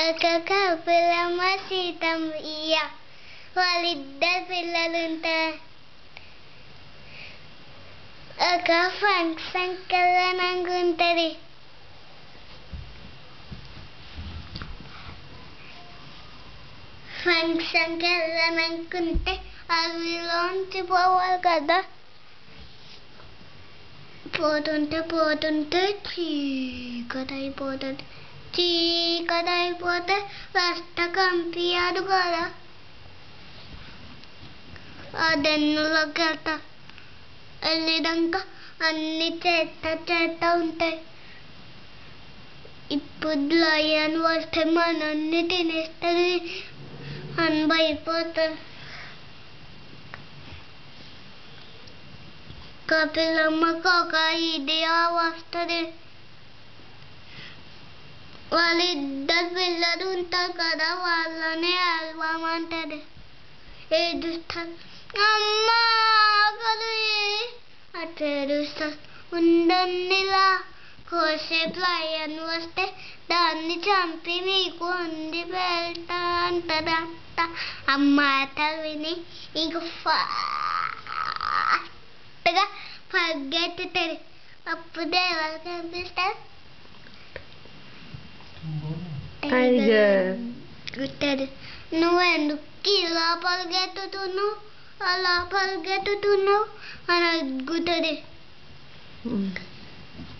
ఒక కపులమ్మ సీతమ్మ వాళ్ళిద్దరు పిల్లలుంటారు. ఒక ఫంక్షన్ కళ్యాణంగా ఉంటుంది. ఫంక్షన్ కళ్యాణంకుంటే అవిలోంచి పోవాలి కదా. పోతుంటే చీకటైపోతే రస్త కనిపించదు కదా. ఆ దెన్నులోకి వెళ్తా. వెళ్ళినాక అన్ని చేత ఉంటాయి. ఇప్పుడు లయన్ వస్తే మనల్ని తినేస్తుంది అని భయపోతారు. కపిలమ్మకు ఒక ఐడియా వస్తుంది. వాళ్ళిద్దరు పిల్లలు ఉంటారు కదా, వాళ్ళని వెళ్ళమంటది. ఏడుస్తారు, అమ్మా అట్లా ఏడుస్తారు. ఉండనిలా కోసేపు లయన్ వస్తే దాన్ని చంపి మీకు వండి పెడతా అంటదంట. అమ్మాట విని ఇంక ఫాస్ట్గా పరిగెత్తుతుంది. అప్పుడు ఎవరు కనిపిస్తారు? గుర్తుంది. నువ్వెందుకు ఇలా పరిగెత్తుతున్నావు, అలా పరిగెత్తుతున్నావు అని అడుగుతుంది.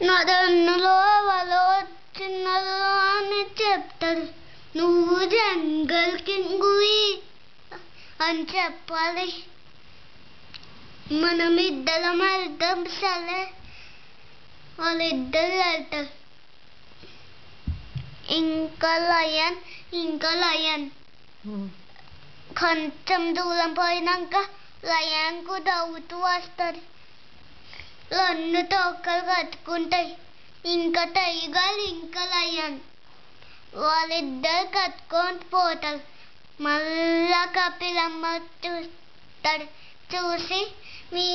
నా దన్నులో ఎవరో వచ్చినారు అని చెప్తారు. నువ్వు జంగల్ కింగువి అని చెప్పాలి. మనం ఇద్దరం వెళ్తాం సరే. వాళ్ళిద్దరు వెళ్తారు. ఇంకా లయన్ కొంచెం దూరం పోయినాక లయన్కు డౌట్ వస్తుంది. రెండు తోకలు కట్టుకుంటాయి. ఇంకా టైగర్ ఇంకా లయన్ వాళ్ళిద్దరు కట్టుకొని పోతారు. మళ్ళా కపిలమ్మ చూస్తాడు. చూసి మీ